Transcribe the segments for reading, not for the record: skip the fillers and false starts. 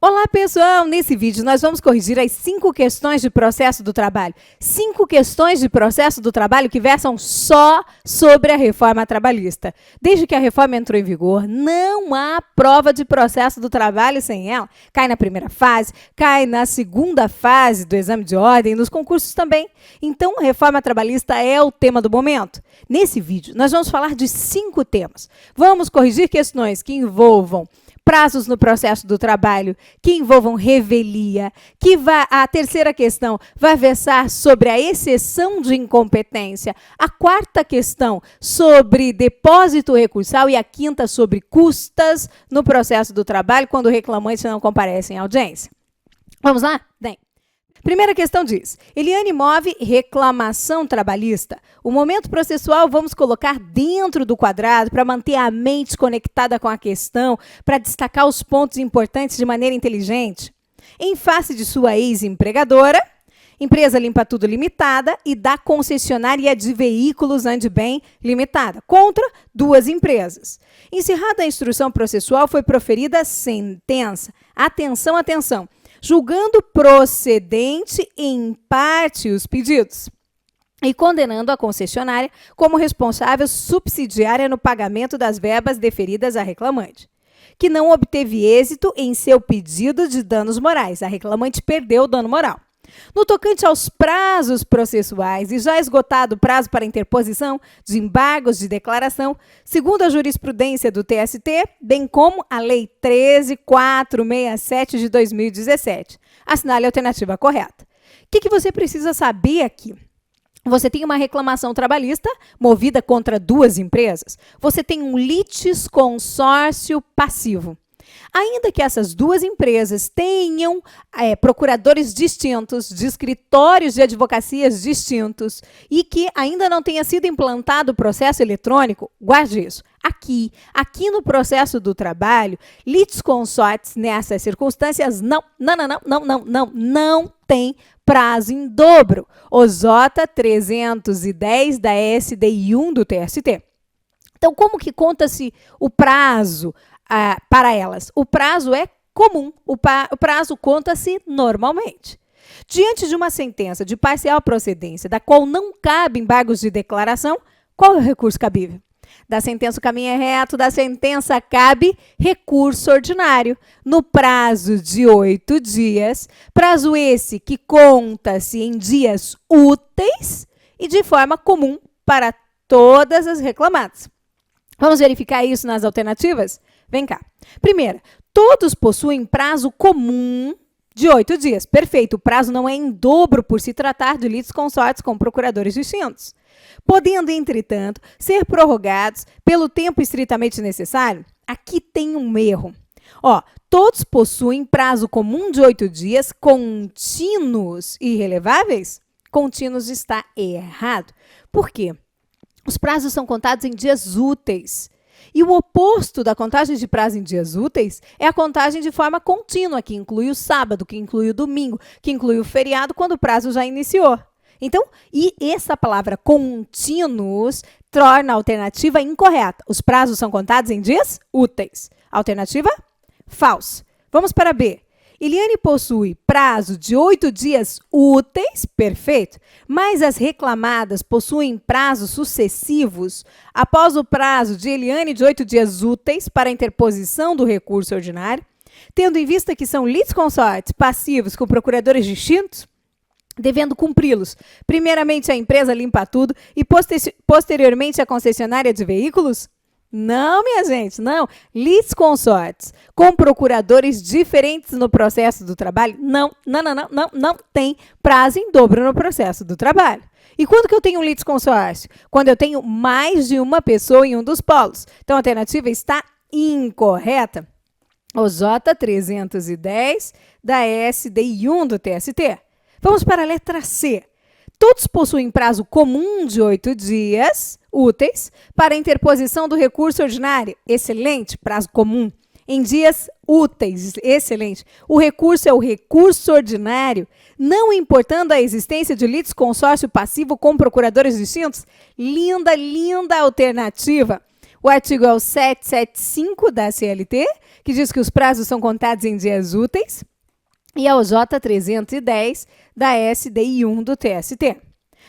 Olá, pessoal! Nesse vídeo, nós vamos corrigir as 5 questões de processo do trabalho. 5 questões de processo do trabalho que versam só sobre a reforma trabalhista. Desde que a reforma entrou em vigor, não há prova de processo do trabalho sem ela. Cai na primeira fase, cai na segunda fase do exame de ordem, nos concursos também. Então, a reforma trabalhista é o tema do momento. Nesse vídeo, nós vamos falar de 5 temas. Vamos corrigir questões que envolvam prazos no processo do trabalho, que envolvam revelia, a terceira questão vai versar sobre a exceção de incompetência, a quarta questão sobre depósito recursal e a quinta sobre custas no processo do trabalho, quando o reclamante não comparece em audiência. Vamos lá? Bem. Primeira questão diz, Eliane move reclamação trabalhista. O momento processual vamos colocar dentro do quadrado para manter a mente conectada com a questão, para destacar os pontos importantes de maneira inteligente. Em face de sua ex-empregadora, empresa Limpa Tudo Limitada e da concessionária de veículos Andebem Limitada, contra 2 empresas. Encerrada a instrução processual, foi proferida a sentença. Atenção, atenção. Julgando procedente em parte os pedidos e condenando a concessionária como responsável subsidiária no pagamento das verbas deferidas à reclamante, que não obteve êxito em seu pedido de danos morais. A reclamante perdeu o dano moral. No tocante aos prazos processuais e já esgotado o prazo para interposição de embargos de declaração, segundo a jurisprudência do TST, bem como a Lei 13.467 de 2017. Assinale a alternativa correta. O que você precisa saber aqui? Você tem uma reclamação trabalhista movida contra 2 empresas. Você tem um litisconsórcio passivo. Ainda que essas 2 empresas tenham procuradores distintos, de escritórios de advocacias distintos e que ainda não tenha sido implantado o processo eletrônico, guarde isso. Aqui no processo do trabalho, litisconsortes nessas circunstâncias não tem prazo em dobro. O J 310 da SDI 1 do TST. Então, como que conta-se o prazo para elas? O prazo é comum, o prazo conta-se normalmente. Diante de uma sentença de parcial procedência, da qual não cabe embargos de declaração, qual é o recurso cabível? Da sentença o caminho é reto, da sentença cabe recurso ordinário, no prazo de 8 dias, prazo esse que conta-se em dias úteis e de forma comum para todas as reclamadas. Vamos verificar isso nas alternativas? Vem cá. Primeira, todos possuem prazo comum de 8 dias. Perfeito, o prazo não é em dobro por se tratar de litisconsortes com procuradores distintos. Podendo, entretanto, ser prorrogados pelo tempo estritamente necessário, aqui tem um erro. Todos possuem prazo comum de 8 dias contínuos e irreleváveis? Contínuos está errado. Por quê? Os prazos são contados em dias úteis. E o oposto da contagem de prazo em dias úteis é a contagem de forma contínua, que inclui o sábado, que inclui o domingo, que inclui o feriado, quando o prazo já iniciou. Então, e essa palavra contínuos torna a alternativa incorreta. Os prazos são contados em dias úteis. Alternativa falsa. Vamos para B. Eliane possui prazo de 8 dias úteis, perfeito, mas as reclamadas possuem prazos sucessivos após o prazo de Eliane de 8 dias úteis para a interposição do recurso ordinário, tendo em vista que são litisconsortes passivos com procuradores distintos, devendo cumpri-los, primeiramente a empresa Limpa Tudo e posteriormente a concessionária de veículos? Não, minha gente, não. Litisconsortes com procuradores diferentes no processo do trabalho, não tem prazo em dobro no processo do trabalho. E quando que eu tenho um litisconsórcio? Quando eu tenho mais de uma pessoa em um dos polos. Então, a alternativa está incorreta. O J 310 da SDI 1 do TST. Vamos para a letra C. Todos possuem prazo comum de 8 dias úteis para a interposição do recurso ordinário. Excelente, prazo comum. Em dias úteis, excelente. O recurso é o recurso ordinário, não importando a existência de litisconsórcio passivo com procuradores distintos. Linda, linda alternativa. O artigo é o 775 da CLT, que diz que os prazos são contados em dias úteis, e é o J310 da SDI1 do TST.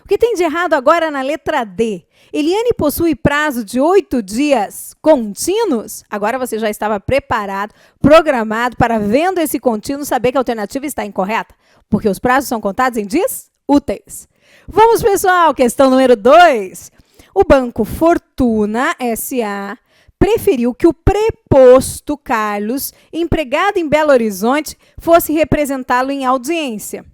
O que tem de errado agora na letra D? Eliane possui prazo de 8 dias contínuos? Agora você já estava preparado, programado para, vendo esse contínuo, saber que a alternativa está incorreta, porque os prazos são contados em dias úteis. Vamos, pessoal, questão número 2. O Banco Fortuna S.A. preferiu que o preposto Carlos, empregado em Belo Horizonte, fosse representá-lo em audiência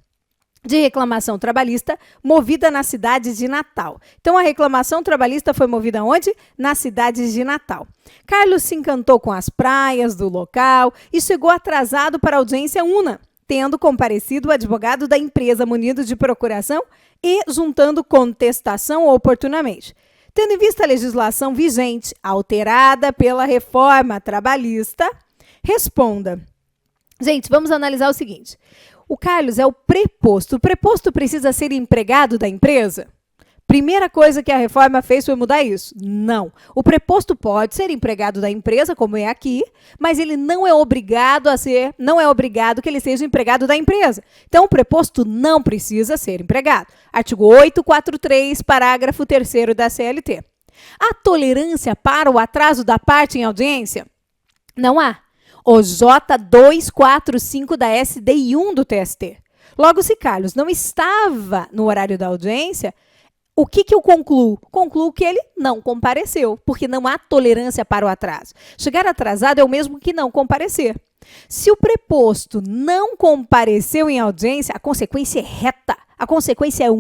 de reclamação trabalhista movida na cidade de Natal. Então, a reclamação trabalhista foi movida onde? Na cidade de Natal. Carlos se encantou com as praias do local e chegou atrasado para a audiência una, tendo comparecido o advogado da empresa munido de procuração e juntando contestação oportunamente. Tendo em vista a legislação vigente, alterada pela reforma trabalhista, responda. Gente, vamos analisar o seguinte. O Carlos é o preposto. O preposto precisa ser empregado da empresa? Primeira coisa que a reforma fez foi mudar isso. Não. O preposto pode ser empregado da empresa, como é aqui, mas ele não é obrigado a ser, não é obrigado que ele seja empregado da empresa. Então, o preposto não precisa ser empregado. Artigo 843, parágrafo 3º da CLT. Há tolerância para o atraso da parte em audiência? Não há. O J245 da SDI1 do TST. Logo, se Carlos não estava no horário da audiência, o que eu concluo? Concluo que ele não compareceu, porque não há tolerância para o atraso. Chegar atrasado é o mesmo que não comparecer. Se o preposto não compareceu em audiência, a consequência é reta. A consequência é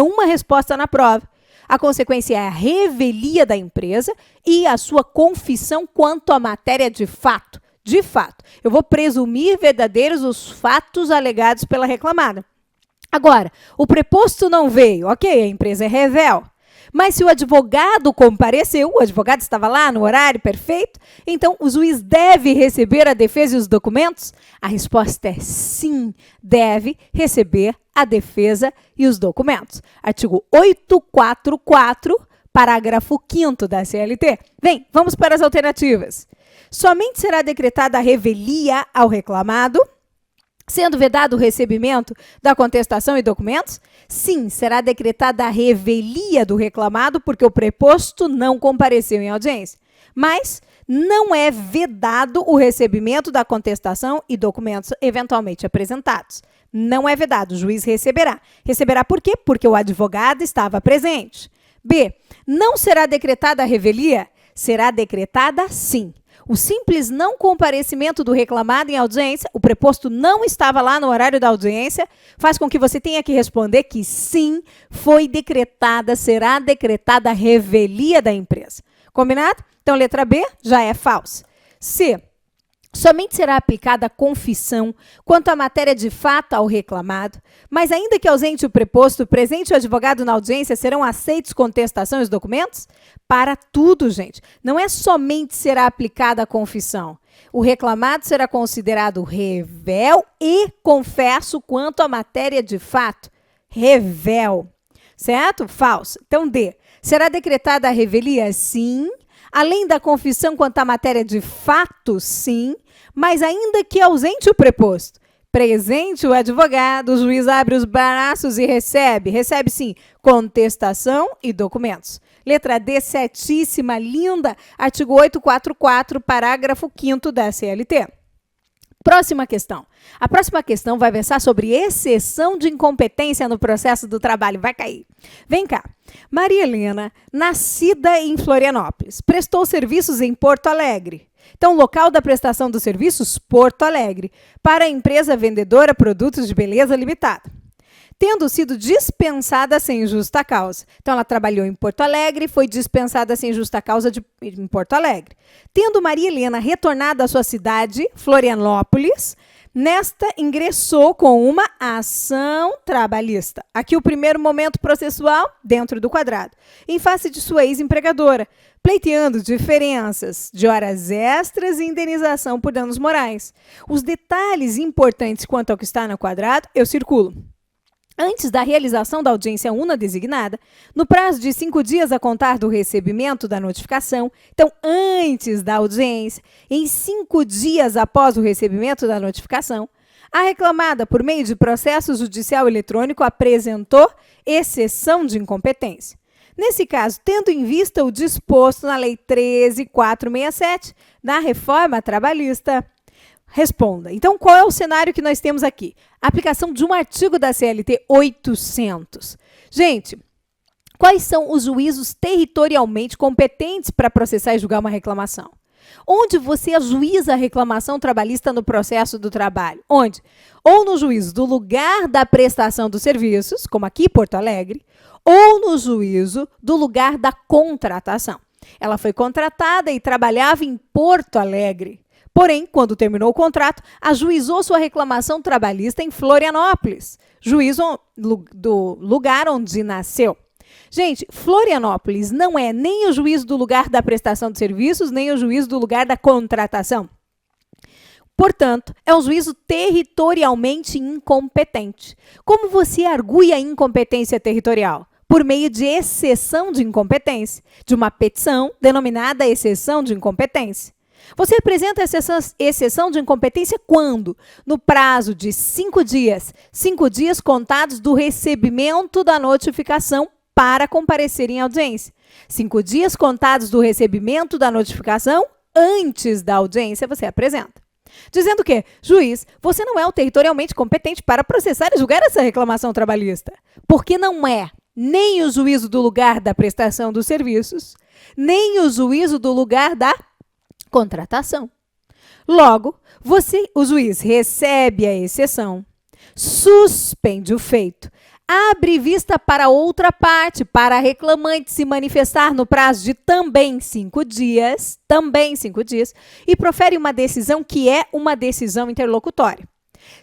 uma resposta na prova. A consequência é a revelia da empresa e a sua confissão quanto à matéria de fato. De fato, eu vou presumir verdadeiros os fatos alegados pela reclamada. Agora, o preposto não veio, ok, a empresa é revel. Mas se o advogado compareceu, o advogado estava lá no horário perfeito, então o juiz deve receber a defesa e os documentos? A resposta é sim, deve receber a defesa e os documentos. Artigo 844, parágrafo 5º da CLT. Bem, vamos para as alternativas. Somente será decretada a revelia ao reclamado, sendo vedado o recebimento da contestação e documentos? Sim, será decretada a revelia do reclamado, porque o preposto não compareceu em audiência. Mas não é vedado o recebimento da contestação e documentos eventualmente apresentados. Não é vedado, o juiz receberá. Receberá por quê? Porque o advogado estava presente. B. Não será decretada a revelia? Será decretada sim. O simples não comparecimento do reclamado em audiência, o preposto não estava lá no horário da audiência, faz com que você tenha que responder que sim, foi decretada, será decretada a revelia da empresa. Combinado? Então, letra B já é falsa. C. Somente será aplicada a confissão quanto à matéria de fato ao reclamado, mas ainda que ausente o preposto, presente o advogado na audiência, serão aceitos contestação e os documentos? Para tudo, gente. Não é somente será aplicada a confissão. O reclamado será considerado revel e confesso quanto à matéria de fato. Revel. Certo? Falso. Então, D. Será decretada a revelia? Sim. Além da confissão quanto à matéria de fato? Sim. Mas ainda que ausente o preposto, presente o advogado, o juiz abre os braços e recebe sim, contestação e documentos. Letra D, certíssima, linda, artigo 844, parágrafo 5º da CLT. Próxima questão. A próxima questão vai versar sobre exceção de incompetência no processo do trabalho. Vai cair. Vem cá. Maria Helena, nascida em Florianópolis, prestou serviços em Porto Alegre. Então, local da prestação dos serviços, Porto Alegre, para a empresa vendedora Produtos de Beleza Limitada. Tendo sido dispensada sem justa causa. Então, ela trabalhou em Porto Alegre, foi dispensada sem justa causa em Porto Alegre. Tendo Maria Helena retornado à sua cidade, Florianópolis, nesta ingressou com uma ação trabalhista. Aqui o primeiro momento processual, dentro do quadrado. Em face de sua ex-empregadora, pleiteando diferenças de horas extras e indenização por danos morais. Os detalhes importantes quanto ao que está no quadrado, eu circulo. antes da realização da audiência una designada, no prazo de 5 dias a contar do recebimento da notificação. Então, antes da audiência, em 5 dias após o recebimento da notificação, a reclamada, por meio de processo judicial eletrônico, apresentou exceção de incompetência. Nesse caso, tendo em vista o disposto na Lei 13.467 da Reforma Trabalhista, responda. Então, qual é o cenário que nós temos aqui? A aplicação de um artigo da CLT 800. Gente, quais são os juízos territorialmente competentes para processar e julgar uma reclamação? Onde você ajuiza a reclamação trabalhista no processo do trabalho? Onde? Ou no juízo do lugar da prestação dos serviços, como aqui em Porto Alegre, ou no juízo do lugar da contratação. Ela foi contratada e trabalhava em Porto Alegre. Porém, quando terminou o contrato, ajuizou sua reclamação trabalhista em Florianópolis, juízo do lugar onde nasceu. Gente, Florianópolis não é nem o juízo do lugar da prestação de serviços, nem o juízo do lugar da contratação. Portanto, é um juízo territorialmente incompetente. Como você argui a incompetência territorial? Por meio de exceção de incompetência, de uma petição denominada exceção de incompetência. Você apresenta exceção de incompetência quando? No prazo de 5 dias. 5 dias contados do recebimento da notificação para comparecer em audiência. 5 dias contados do recebimento da notificação antes da audiência você apresenta. Dizendo que, juiz, você não é o territorialmente competente para processar e julgar essa reclamação trabalhista. Porque não é nem o juízo do lugar da prestação dos serviços, nem o juízo do lugar da contratação. Logo, o juiz recebe a exceção, suspende o feito, abre vista para outra parte, para a reclamante se manifestar no prazo de também 5 dias, e profere uma decisão que é uma decisão interlocutória.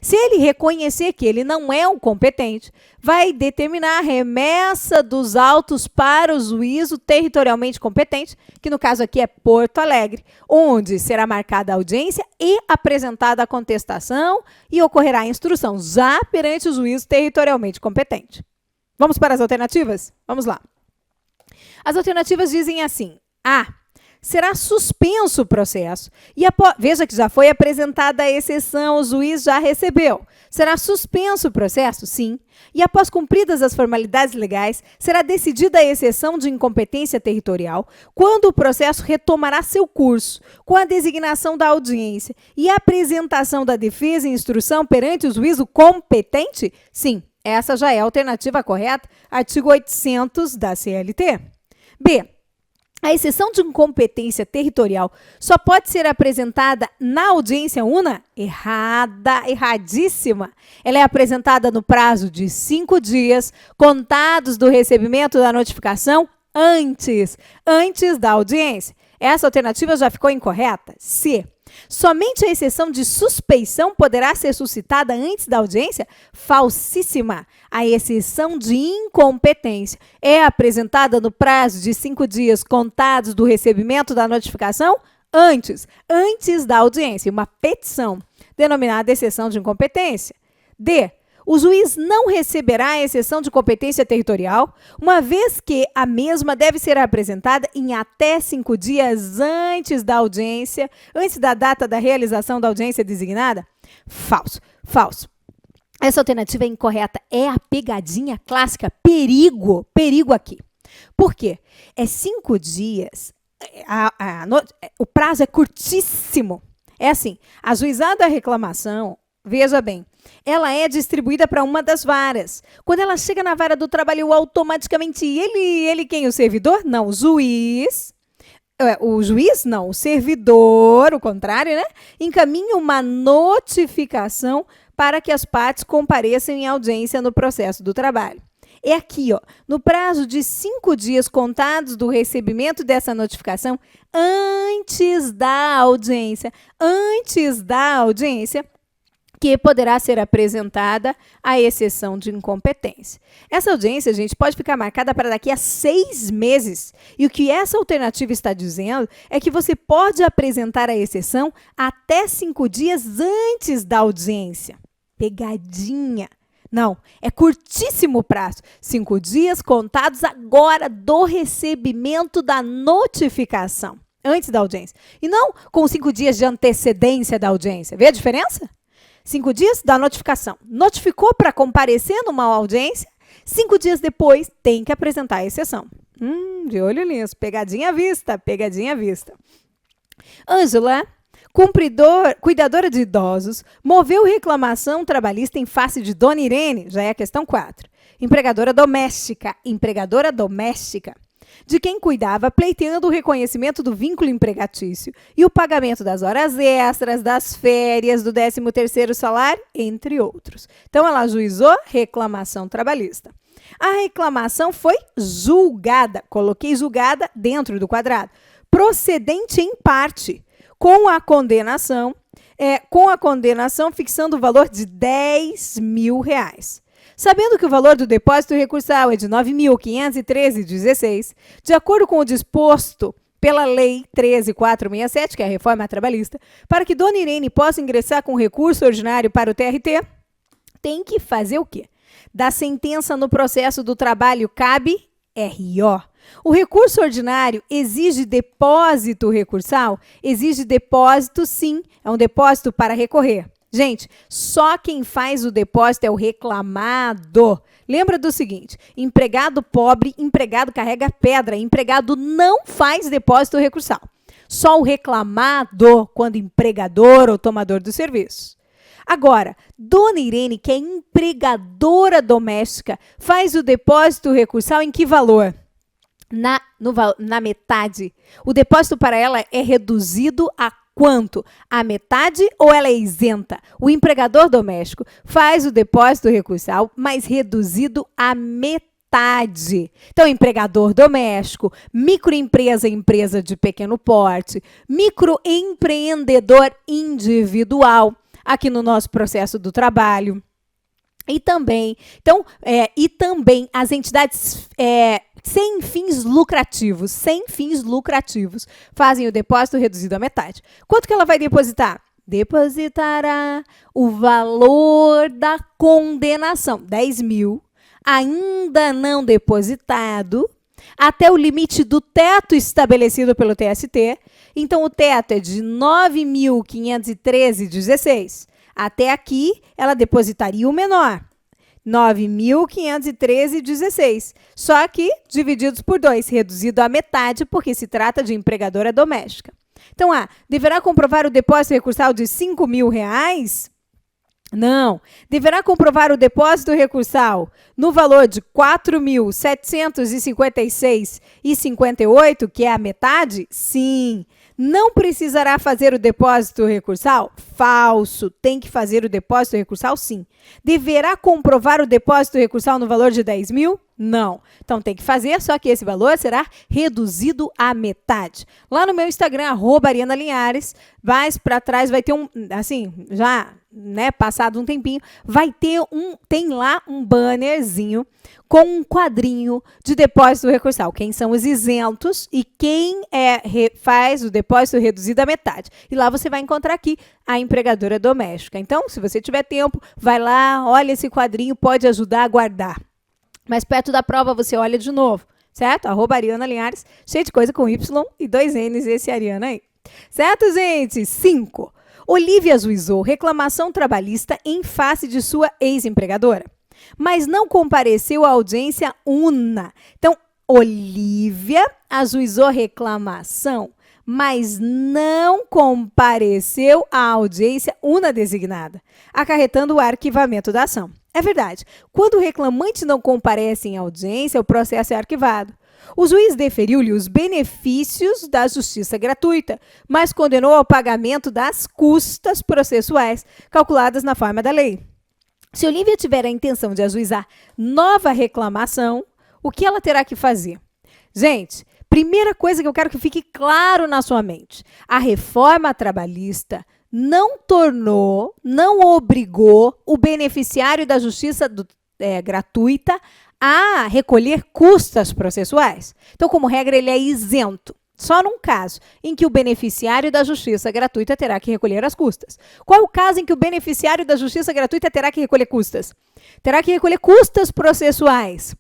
Se ele reconhecer que ele não é um competente, vai determinar a remessa dos autos para o juízo territorialmente competente, que no caso aqui é Porto Alegre, onde será marcada a audiência e apresentada a contestação e ocorrerá a instrução já perante o juízo territorialmente competente. Vamos para as alternativas? Vamos lá. As alternativas dizem assim: A. Será suspenso o processo. Veja que já foi apresentada a exceção, o juiz já recebeu. Será suspenso o processo? Sim. E após cumpridas as formalidades legais, será decidida a exceção de incompetência territorial, quando o processo retomará seu curso, com a designação da audiência e a apresentação da defesa e instrução perante o juízo competente? Sim. Essa já é a alternativa correta, artigo 800 da CLT. B. A exceção de incompetência territorial só pode ser apresentada na audiência una? Errada, erradíssima. Ela é apresentada no prazo de 5 dias, contados do recebimento da notificação antes da audiência. Essa alternativa já ficou incorreta? C. Somente a exceção de suspeição poderá ser suscitada antes da audiência? Falsíssima. A exceção de incompetência é apresentada no prazo de 5 dias contados do recebimento da notificação antes da audiência. Uma petição, denominada exceção de incompetência. D. O juiz não receberá a exceção de competência territorial, uma vez que a mesma deve ser apresentada em até 5 dias antes da audiência, antes da data da realização da audiência designada? Falso. Essa alternativa é incorreta. É a pegadinha clássica. Perigo aqui. Por quê? É 5 dias, o prazo é curtíssimo. É assim, ajuizada a reclamação, veja bem, ela é distribuída para uma das varas. Quando ela chega na vara do trabalho, automaticamente ele quem? O servidor? Não, o juiz. O juiz? Não, o servidor, o contrário, né? Encaminha uma notificação para que as partes compareçam em audiência no processo do trabalho. É aqui, ó, no prazo de 5 dias contados do recebimento dessa notificação, antes da audiência, que poderá ser apresentada a exceção de incompetência. Essa audiência, gente, pode ficar marcada para daqui a 6 meses. E o que essa alternativa está dizendo é que você pode apresentar a exceção até 5 dias antes da audiência. Pegadinha. Não, é curtíssimo o prazo. 5 dias contados agora do recebimento da notificação, antes da audiência. E não com 5 dias de antecedência da audiência. Vê a diferença? 5 dias da notificação. Notificou para comparecer numa audiência, 5 dias depois tem que apresentar a exceção. De olho nisso. Pegadinha à vista, pegadinha à vista. Ângela, cuidadora de idosos, moveu reclamação trabalhista em face de Dona Irene, já é a questão 4. Empregadora doméstica, de quem cuidava, pleiteando o reconhecimento do vínculo empregatício e o pagamento das horas extras, das férias, do 13º salário, entre outros. Então, ela ajuizou reclamação trabalhista. A reclamação foi julgada, coloquei julgada dentro do quadrado, procedente em parte, com a condenação fixando o valor de R$10.000. Sabendo que o valor do depósito recursal é de R$ 9.513,16, de acordo com o disposto pela Lei 13.467, que é a reforma trabalhista, para que Dona Irene possa ingressar com recurso ordinário para o TRT, tem que fazer o quê? Da sentença no processo do trabalho cabe RO. O recurso ordinário exige depósito recursal? Exige depósito, sim. É um depósito para recorrer. Gente, só quem faz o depósito é o reclamado. Lembra do seguinte, empregado pobre, empregado carrega pedra, empregado não faz depósito recursal. Só o reclamado, quando empregador ou tomador do serviço. Agora, Dona Irene, que é empregadora doméstica, faz o depósito recursal em que valor? Na metade. O depósito para ela é reduzido a quanto? A metade ou ela é isenta? O empregador doméstico faz o depósito recursal, mas reduzido a metade. Então, empregador doméstico, microempresa, empresa de pequeno porte, microempreendedor individual, aqui no nosso processo do trabalho. E também, as entidades sem fins lucrativos, fazem o depósito reduzido à metade. Quanto que ela vai depositar? Depositará o valor da condenação, 10.000, ainda não depositado, até o limite do teto estabelecido pelo TST. Então, o teto é de 9.513,16. Até aqui, ela depositaria o menor, 9.513,16. Só que divididos por 2, reduzido à metade, porque se trata de empregadora doméstica. Então, deverá comprovar o depósito recursal de R$ 5.000? Não. Deverá comprovar o depósito recursal no valor de R$ 4.756,58, que é a metade? Sim. Não precisará fazer o depósito recursal? Falso. Tem que fazer o depósito recursal, sim. Deverá comprovar o depósito recursal no valor de 10.000? Não. Então, tem que fazer, só que esse valor será reduzido à metade. Lá no meu Instagram, @ArianaLinhares, mais para trás vai ter passado um tempinho, tem lá um bannerzinho com um quadrinho de depósito recursal. Quem são os isentos e quem faz o depósito reduzido à metade. E lá você vai encontrar aqui a empregadora doméstica. Então, se você tiver tempo, vai lá, olha esse quadrinho, pode ajudar a guardar. Mas perto da prova você olha de novo, certo? @ArianaLinhares, cheio de coisa com Y e 2 N's esse Ariana aí. Certo, gente? 5. Olívia ajuizou reclamação trabalhista em face de sua ex-empregadora, mas não compareceu à audiência una. Então, Olívia ajuizou reclamação, mas não compareceu à audiência una designada, acarretando o arquivamento da ação. É verdade, quando o reclamante não comparece em audiência, o processo é arquivado. O juiz deferiu-lhe os benefícios da justiça gratuita, mas condenou ao pagamento das custas processuais calculadas na forma da lei. Se Olívia tiver a intenção de ajuizar nova reclamação, o que ela terá que fazer? Gente, primeira coisa que eu quero que fique claro na sua mente: a reforma trabalhista não obrigou o beneficiário da justiça gratuita a recolher custas processuais. Então, como regra, ele é isento. Só num caso em que o beneficiário da justiça gratuita terá que recolher as custas. Qual é o caso em que o beneficiário da justiça gratuita terá que recolher custas? Terá que recolher custas processuais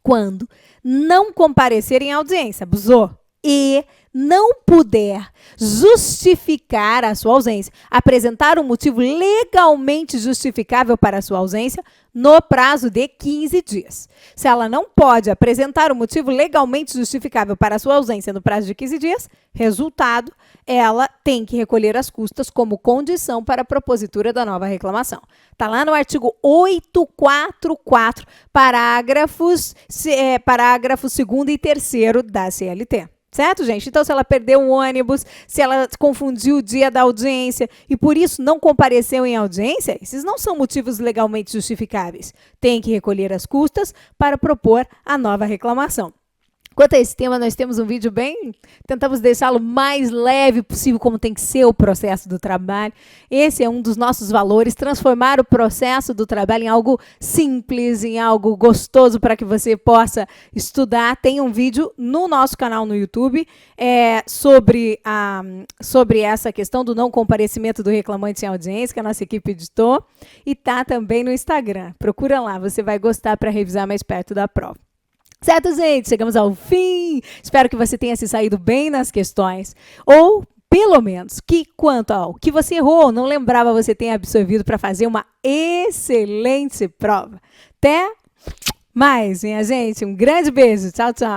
quando não comparecer em audiência, abusou, e não puder justificar a sua ausência, apresentar um motivo legalmente justificável para a sua ausência no prazo de 15 dias. Se ela não pode apresentar um motivo legalmente justificável para a sua ausência no prazo de 15 dias, resultado, ela tem que recolher as custas como condição para a propositura da nova reclamação. Está lá no artigo 844, parágrafos 2º e 3º da CLT. Certo, gente? Então, se ela perdeu um ônibus, se ela confundiu o dia da audiência e por isso não compareceu em audiência, esses não são motivos legalmente justificáveis. Tem que recolher as custas para propor a nova reclamação. Quanto a esse tema, nós temos um vídeo tentamos deixá-lo mais leve possível, como tem que ser o processo do trabalho. Esse é um dos nossos valores, transformar o processo do trabalho em algo simples, em algo gostoso para que você possa estudar. Tem um vídeo no nosso canal no YouTube sobre essa questão do não comparecimento do reclamante em audiência, que a nossa equipe editou, e tá também no Instagram. Procura lá, você vai gostar para revisar mais perto da prova. Certo, gente? Chegamos ao fim. Espero que você tenha se saído bem nas questões. Ou, pelo menos, que quanto ao que você errou, não lembrava, você tenha absorvido para fazer uma excelente prova. Até mais, minha gente. Um grande beijo. Tchau, tchau.